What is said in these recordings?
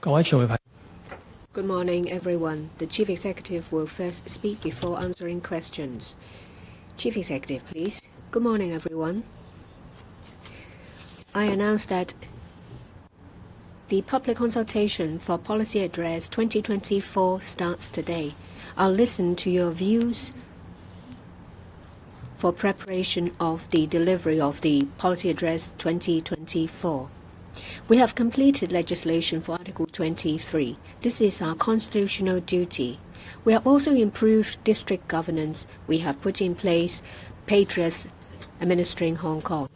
Good morning, everyone. The Chief Executive will first speak before answering questions. Chief Executive, please. Good morning, everyone. I announce that the public consultation for Policy Address 2024 starts today. I'll listen to your views for preparation of the delivery of the Policy Address 2024. We have completed legislation for Article 23. This is our constitutional duty. We have also improved district governance. We have put in place patriots administering Hong Kong.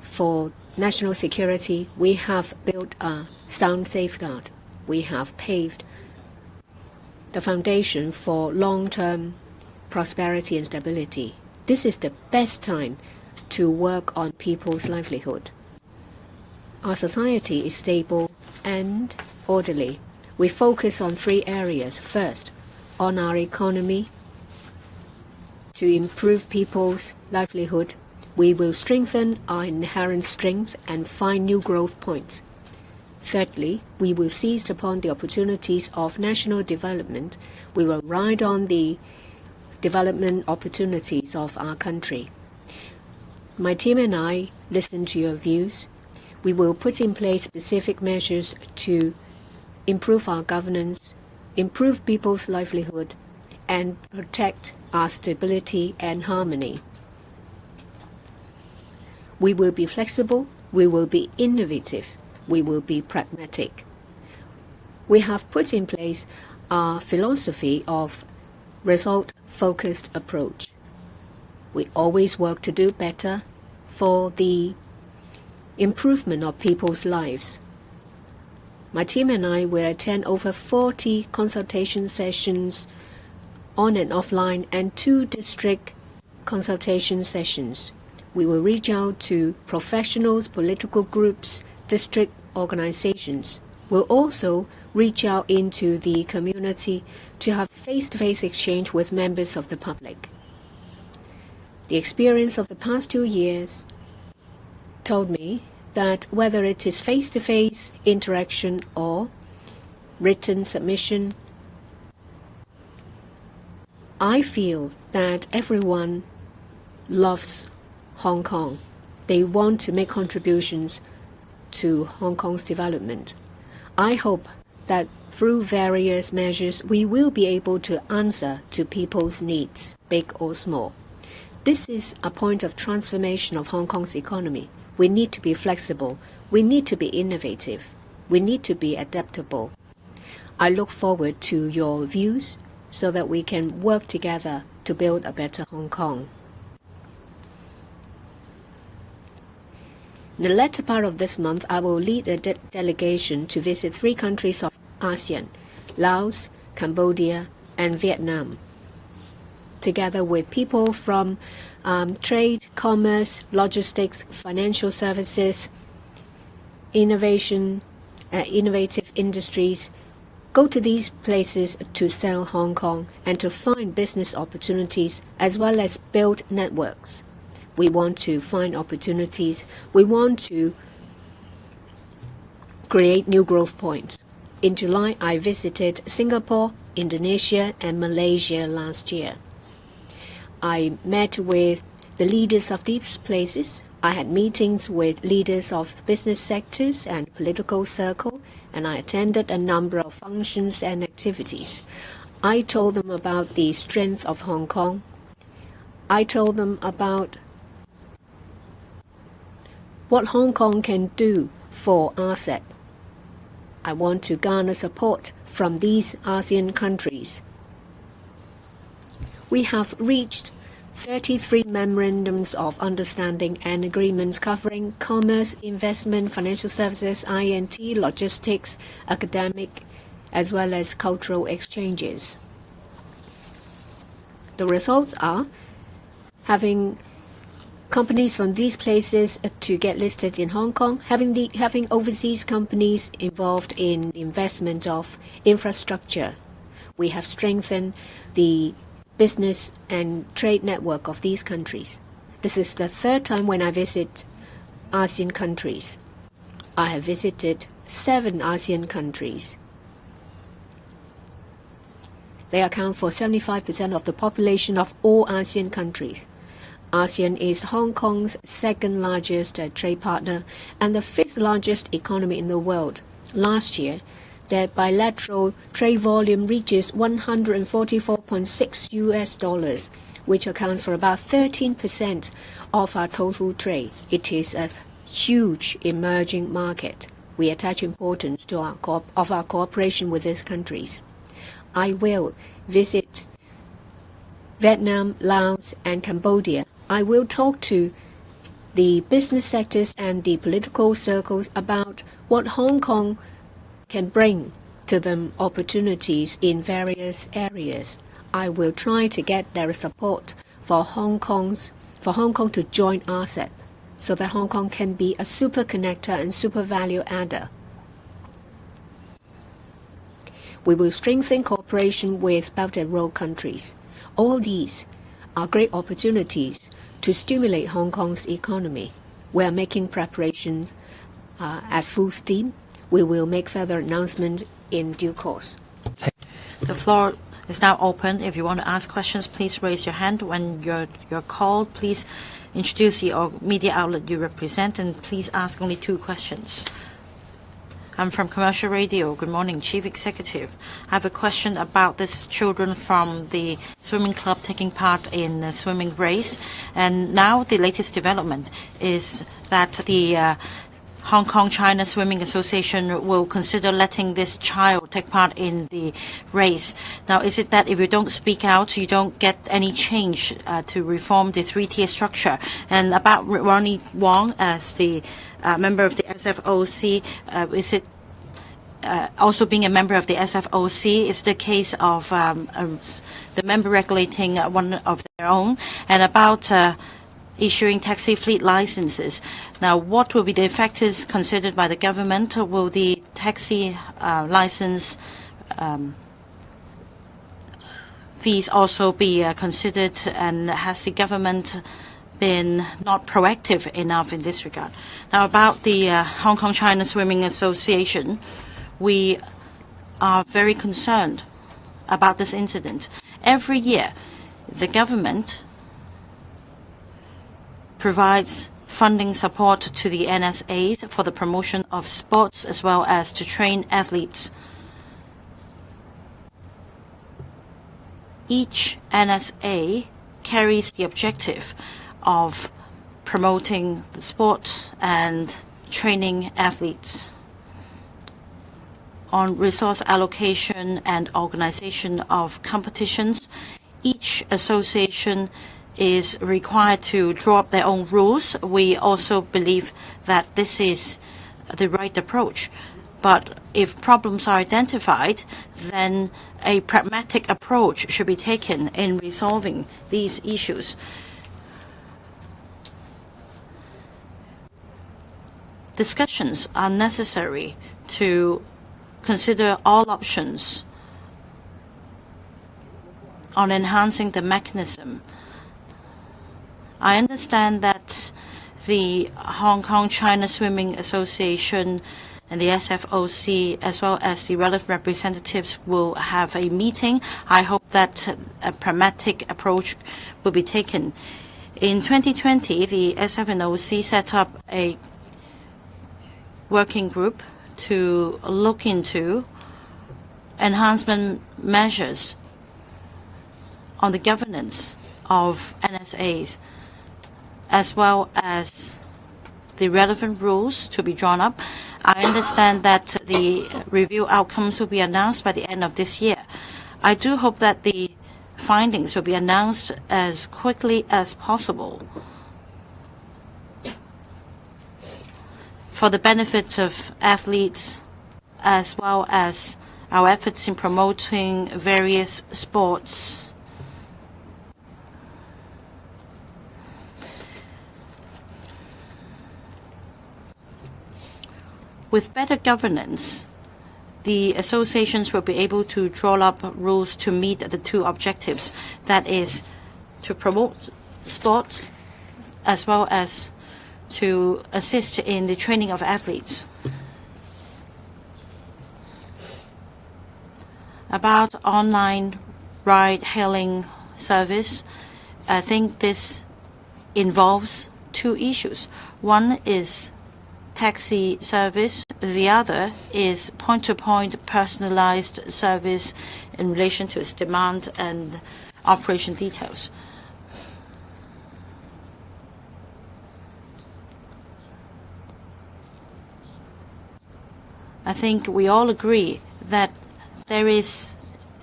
For national security, we have built a sound safeguard. We have paved the foundation for long-term prosperity and stability. This is the best time to work on people's livelihood. Our society is stable and orderly. We focus on 3 areas. First, on our economy. To improve people's livelihood, we will strengthen our inherent strength and find new growth points. Thirdly, we will seize upon the opportunities of national development. We will ride on the development opportunities of our country. My team and I listen to your views. We will put in place specific measures to improve our governance, improve people's livelihood, and protect our stability and harmony. We will be flexible, we will be innovative, we will be pragmatic. We have put in place our philosophy of result-focused approach. We always work to do better for the improvement of people's lives. My team and I will attend over 40 consultation sessions on and offline and 2 district consultation sessions. We will reach out to professionals, political groups, district organizations. We'll also reach out into the community to have face-to-face exchange with members of the public. The experience of the past 2 years told me that whether it is face-to-face interaction or written submission, I feel that everyone loves Hong Kong. They want to make contributions to Hong Kong's development. I hope that through various measures, we will be able to answer to people's needs, big or small. This is a point of transformation of Hong Kong's economy. We need to be flexible. We need to be innovative. We need to be adaptable. I look forward to your views so that we can work together to build a better Hong Kong. In the latter part of this month, I will lead a delegation to visit 3 countries of ASEAN, Laos, Cambodia, and Vietnam, together with people from trade, commerce, logistics, financial services, innovative industries. Go to these places to sell Hong Kong and to find business opportunities as well as build networks. We want to find opportunities. We want to create new growth points. In July, I visited Singapore, Indonesia, and Malaysia last year. I met with the leaders of these places. I had meetings with leaders of business sectors and political circle, and I attended a number of functions and activities. I told them about the strength of Hong Kong. I told them about what Hong Kong can do for ASEAN. I want to garner support from these ASEAN countries. We have reached 33 memorandums of understanding and agreements covering commerce, investment, financial services, INT, logistics, academic, as well as cultural exchanges. The results are having companies from these places to get listed in Hong Kong, having overseas companies involved in investment of infrastructure. We have strengthened the business and trade network of these countries. This is the 3rd time when I visit ASEAN countries. I have visited 7 ASEAN countries. They account for 75% of the population of all ASEAN countries. ASEAN is Hong Kong's second largest trade partner and the 5th largest economy in the world. Last year, their bilateral trade volume reaches $144.6 US, which accounts for about 13% of our total trade. It is a huge emerging market. We attach importance to our cooperation with these countries. I will visit Vietnam, Laos, and Cambodia. I will talk to the business sectors and the political circles about what Hong Kong can bring to them opportunities in various areas. I will try to get their support for Hong Kong to join RCEP so that Hong Kong can be a super connector and super value adder. We will strengthen cooperation with Belt and Road countries. All these are great opportunities to stimulate Hong Kong's economy. We are making preparations at full steam. We will make further announcements in due course. The floor is now open. If you want to ask questions, please raise your hand. When you're called, please introduce the media outlet you represent, and please ask only 2 questions. I'm from Commercial Radio. Good morning, Chief Executive. I have a question about these children from the swimming club taking part in the swimming race. And now the latest development is that the Hong Kong-China Swimming Association will consider letting this child take part in the race. Now, is it that if you don't speak out, you don't get any change to reform the 3-tier structure? And about Ronnie Wong as the member of the SFOC, is it also being a member of the SFOC is the case of the member regulating one of their own? And about issuing taxi fleet licenses. Now, what will be the factors considered by the government? Will the taxi license fees also be considered? And has the government been not proactive enough in this regard? Now, about the Hong Kong-China Swimming Association, we are very concerned about this incident. Every year, the government provides funding support to the NSAs for the promotion of sports as well as to train athletes. Each NSA carries the objective of promoting the sport and training athletes. On resource allocation and organization of competitions, each association is required to draw up their own rules. We also believe that this is the right approach. But if problems are identified, then a pragmatic approach should be taken in resolving these issues. Discussions are necessary to consider all options on enhancing the mechanism. I understand that the Hong Kong-China Swimming Association and the SFOC, as well as the relevant representatives, will have a meeting. I hope that a pragmatic approach will be taken. In 2020, the SFNOC set up a working group to look into enhancement measures on the governance of NSAs, as well as the relevant rules to be drawn up. I understand that the review outcomes will be announced by the end of this year. I do hope that the findings will be announced as quickly as possible for the benefit of athletes, as well as our efforts in promoting various sports. With better governance, the associations will be able to draw up rules to meet the 2 objectives, that is, to promote sports as well as to assist in the training of athletes. About online ride-hailing service, I think this involves two issues. One is taxi service. The other is point-to-point personalized service in relation to its demand and operation details. I think we all agree that there is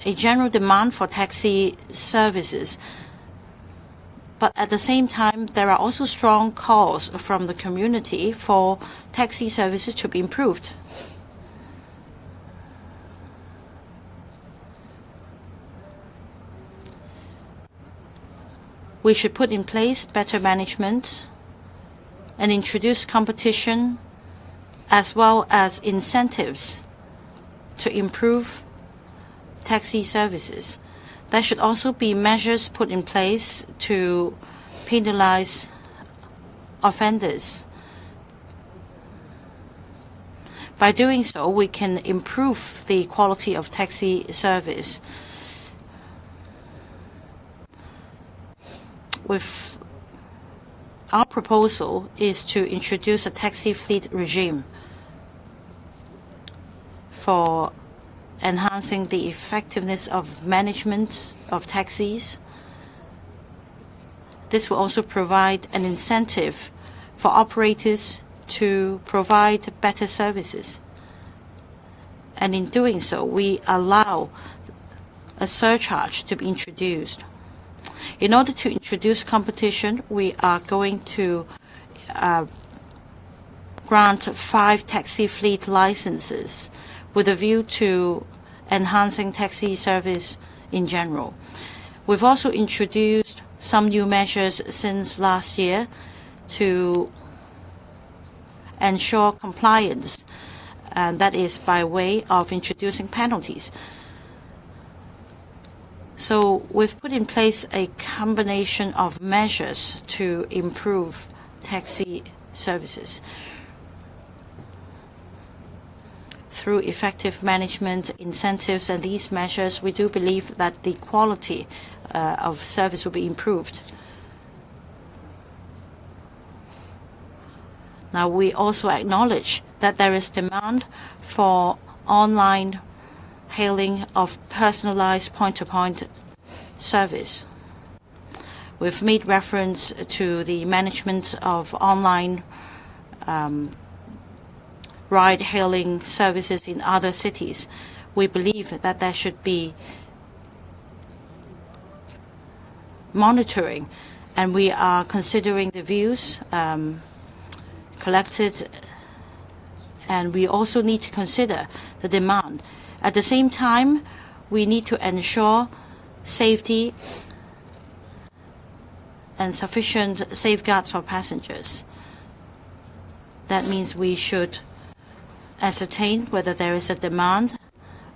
a general demand for taxi services. But at the same time, there are also strong calls from the community for taxi services to be improved. We should put in place better management and introduce competition as well as incentives to improve taxi services. There should also be measures put in place to penalize offenders. By doing so, we can improve the quality of taxi service. With our proposal is to introduce a taxi fleet regime for enhancing the effectiveness of management of taxis. This will also provide an incentive for operators to provide better services. And in doing so, we allow a surcharge to be introduced. In order to introduce competition, we are going to grant 5 taxi fleet licenses with a view to enhancing taxi service in general. We've also introduced some new measures since last year to ensure compliance, and that is by way of introducing penalties. So we've put in place a combination of measures to improve taxi services. Through effective management, incentives, and these measures, we do believe that the quality of service will be improved. Now, we also acknowledge that there is demand for online hailing of personalized point-to-point service. We've made reference to the management of online ride-hailing services in other cities. We believe that there should be monitoring, and we are considering the views collected, and we also need to consider the demand. At the same time, we need to ensure safety and sufficient safeguards for passengers. That means we should ascertain whether there is a demand.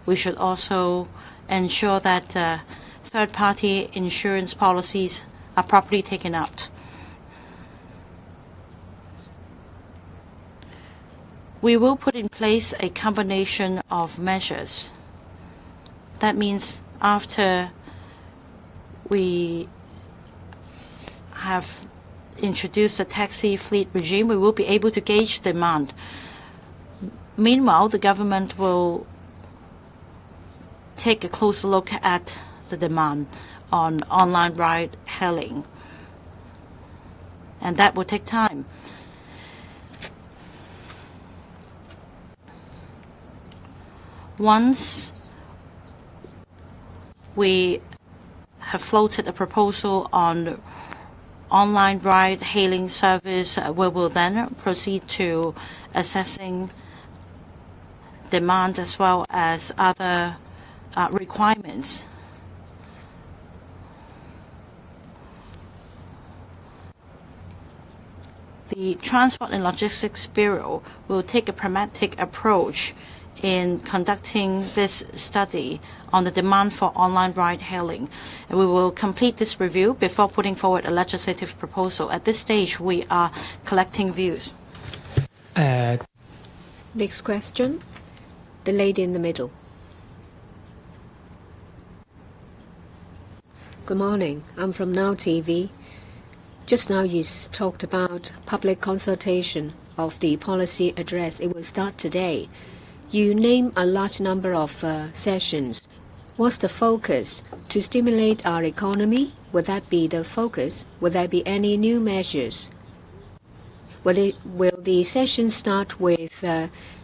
We should also ensure that third-party insurance policies are properly taken out. We will put in place a combination of measures. That means after we have introduced a taxi fleet regime, we will be able to gauge demand. Meanwhile, the government will take a closer look at the demand on online ride-hailing, and that will take time. Once we have floated a proposal on online ride-hailing service, we will then proceed to assessing demand as well as other requirements. The Transport and Logistics Bureau will take a pragmatic approach in conducting this study on the demand for online ride-hailing. And we will complete this review before putting forward a legislative proposal. At this stage, we are collecting views. Next question, the lady in the middle. Good morning. I'm from Now TV. Just now you talked about public consultation of the policy address. It will start today. You name a large number of sessions. What's the focus? To stimulate our economy? Would that be the focus? Will there be any new measures? Will the session start with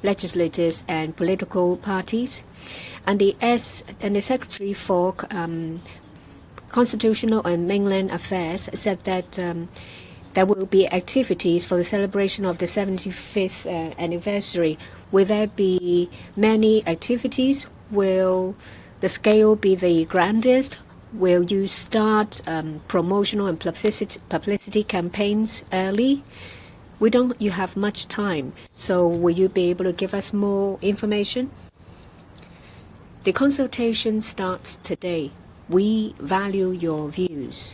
legislators and political parties? And the Secretary for Constitutional and Mainland Affairs said that there will be activities for the celebration of the 75th anniversary. Will there be many activities? Will the scale be the grandest? Will you start promotional and publicity campaigns early? You have much time, so will you be able to give us more information? The consultation starts today. We value your views.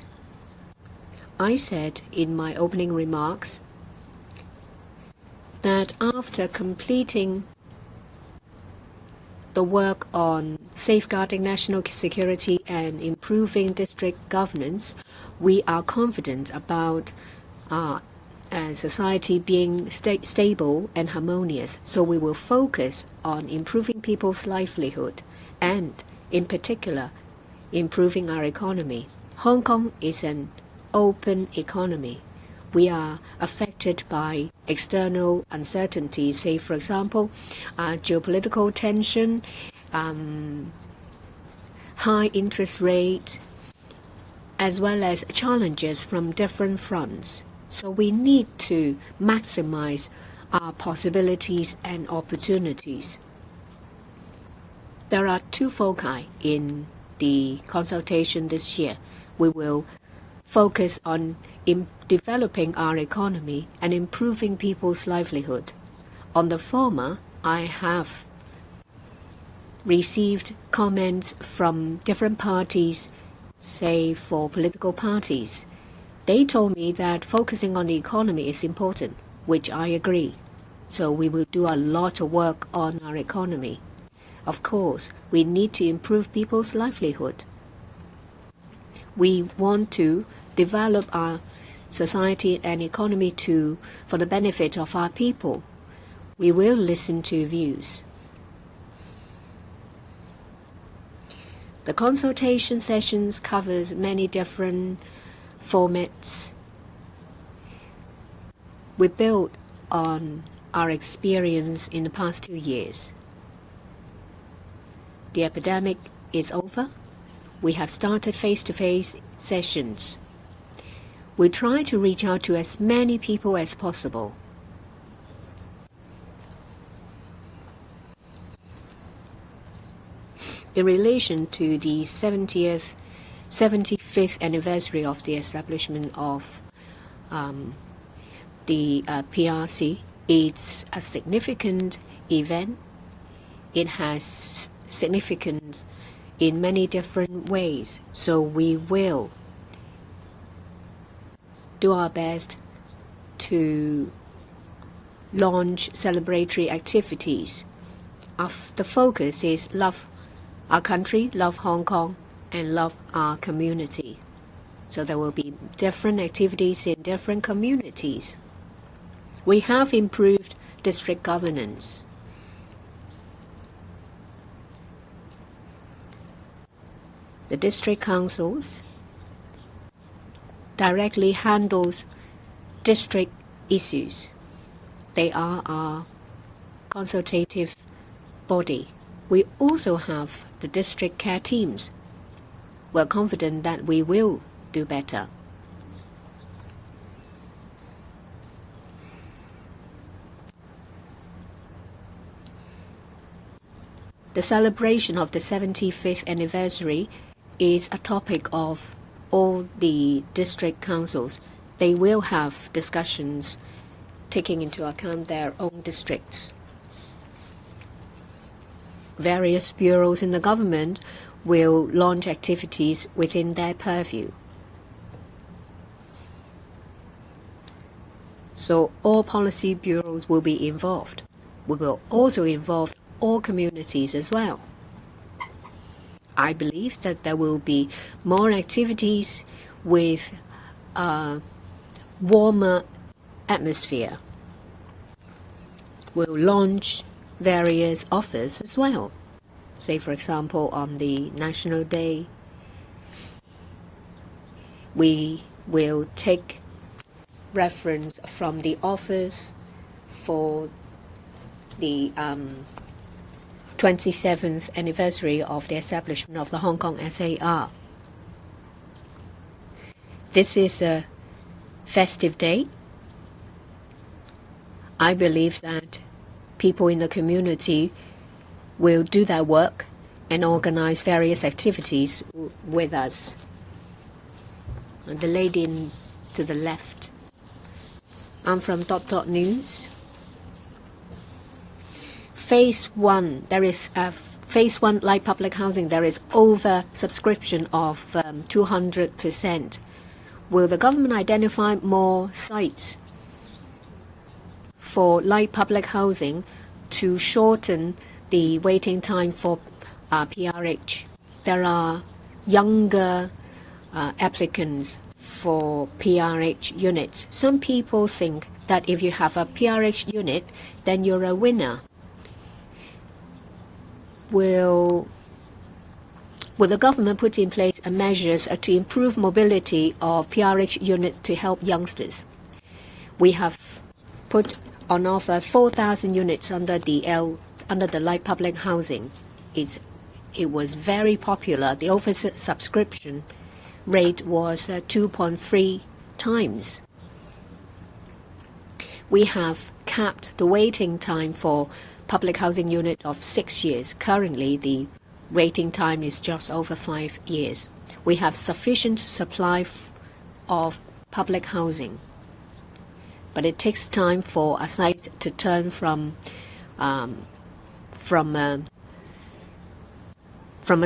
I said in my opening remarks that after completing the work on safeguarding national security and improving district governance, we are confident about society being stable and harmonious. So we will focus on improving people's livelihood and, in particular, improving our economy. Hong Kong is an open economy. We are affected by external uncertainties, say, for example, geopolitical tension, high interest rate, as well as challenges from different fronts. So we need to maximize our possibilities and opportunities. There are two foci in the consultation this year. We will focus on developing our economy and improving people's livelihood. On the former, I have received comments from different parties, say for political parties. They told me that focusing on the economy is important, which I agree. So we will do a lot of work on our economy. Of course, we need to improve people's livelihood. We want to develop our society and economy for the benefit of our people. We will listen to views. The consultation sessions covers many different formats. We build on our experience in the past 2 years. The epidemic is over. We have started face-to-face sessions. We try to reach out to as many people as possible. In relation to the 75th anniversary of the establishment of the PRC, it's a significant event. It has significance in many different ways, so we will do our best to launch celebratory activities. The focus is love our country, love Hong Kong, and love our community. So there will be different activities in different communities. We have improved district governance. The district councils directly handles district issues. They are our consultative body. We also have the district care teams. We're confident that we will do better. The celebration of the 75th anniversary is a topic of all the district councils. They will have discussions taking into account their own districts. Various bureaus in the government will launch activities within their purview. So all policy bureaus will be involved. We will also involve all communities as well. I believe that there will be more activities with a warmer atmosphere. We'll launch various offers as well. Say, for example, on the National Day, we will take reference from the offers for the 27th anniversary of the establishment of the Hong Kong SAR. This is a festive day. I believe that people in the community will do their work and organize various activities with us. And the lady to the left. I'm from ... News. Phase 1, there is Phase 1 light public housing. There is over subscription of 200%. Will the government identify more sites for light public housing to shorten the waiting time for PRH? There are younger applicants for PRH units. Some people think that if you have a PRH unit, then you're a winner. Will the government put in place measures to improve mobility of PRH units to help youngsters? We have put on offer 4,000 units under the light public housing. It was very popular. The oversubscription rate was 2.3 times. We have capped the waiting time for public housing unit of 6 years. Currently, the waiting time is just over 5 years. We have sufficient supply of public housing, but it takes time for a site to turn from a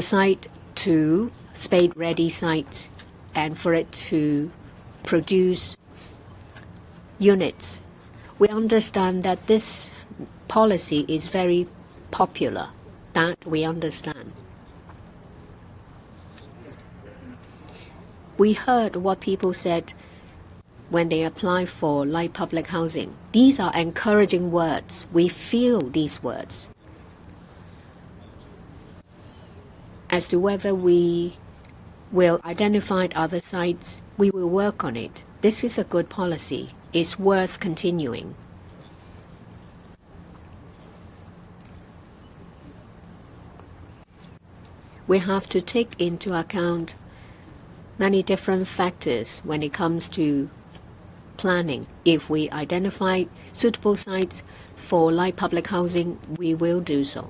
site to spade-ready site, and for it to produce units. We understand that this policy is very popular. That we understand. We heard what people said when they apply for light public housing. These are encouraging words. We feel these words. As to whether we will identify other sites, we will work on it. This is a good policy. It's worth continuing. We have to take into account many different factors when it comes to planning. If we identify suitable sites for light public housing, we will do so.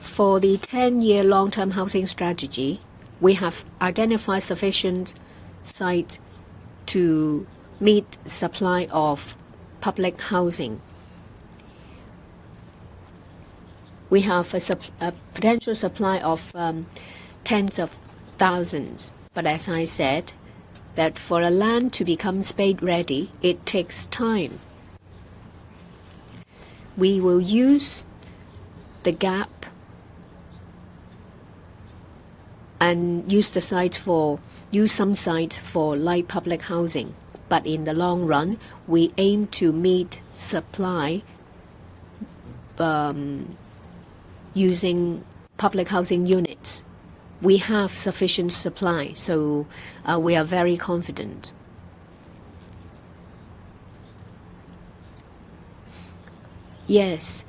For the 10-year long-term housing strategy, we have identified sufficient sites to meet supply of public housing. We have a potential supply of tens of thousands. But as I said, that for a land to become spade-ready, it takes time. We will use the gap and use some sites for light public housing. But in the long run, we aim to meet supply using public housing units. We have sufficient supply, so we are very confident. Yes,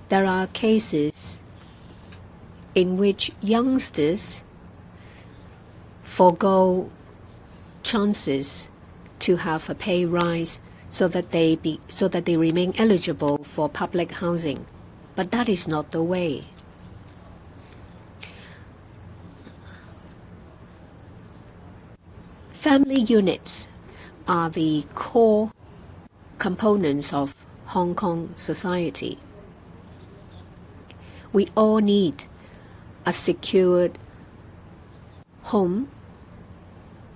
there are cases in which youngsters forego chances to have a pay rise so that they remain eligible for public housing. But that is not the way. Family units are the core components of Hong Kong society. We all need a secured home,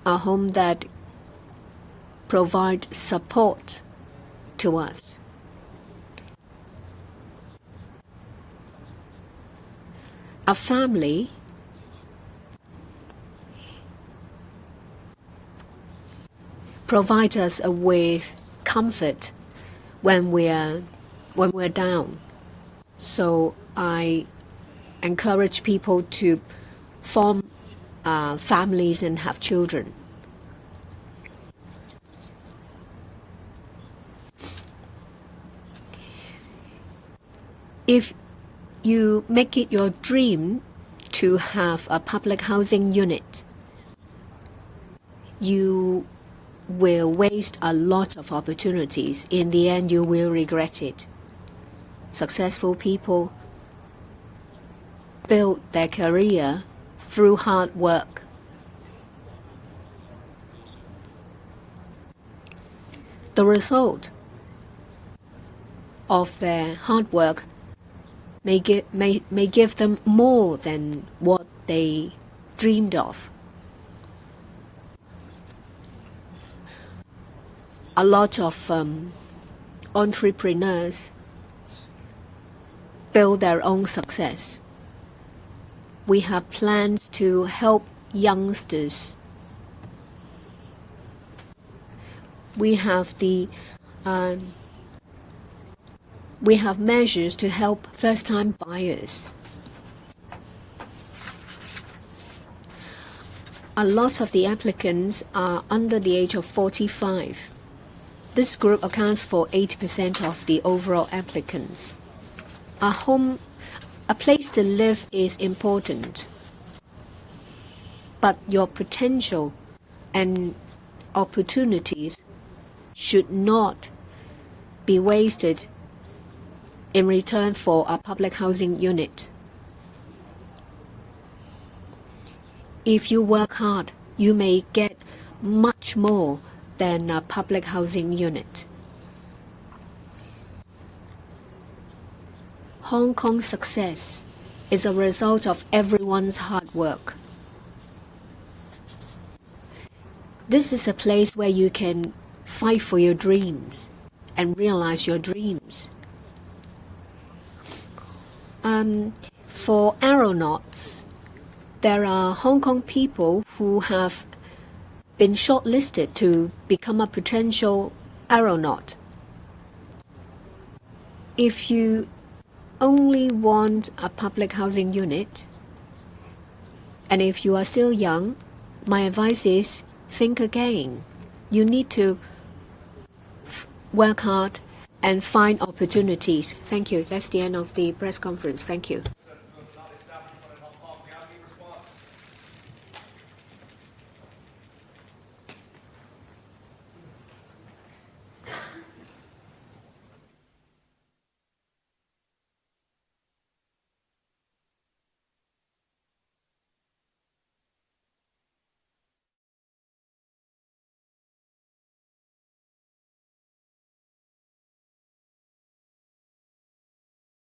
a home that provides support to us. a family provides us with comfort when we're down. So I encourage people to form families and have children. If you make it your dream to have a public housing unit, you will waste a lot of opportunities. In the end, you will regret it. Successful people build their career through hard work. The result of their hard work may give them more than what they dreamed of. A lot of entrepreneurs build their own success. We have plans to help youngsters. We have measures to help first-time buyers. A lot of the applicants are under the age of 45. This group accounts for 80% of the overall applicants. A place to live is important, but your potential and opportunities should not be wasted in return for a public housing unit. If you work hard, you may get much more than a public housing unit. Hong Kong's success is a result of everyone's hard work. This is a place where you can fight for your dreams and realize your dreams. For aeronauts, there are Hong Kong people who have been shortlisted to become a potential aeronaut. If you only want a public housing unit, and if you are still young, my advice is think again. You need to work hard and find opportunities. Thank you. That's the end of the press conference. Thank you.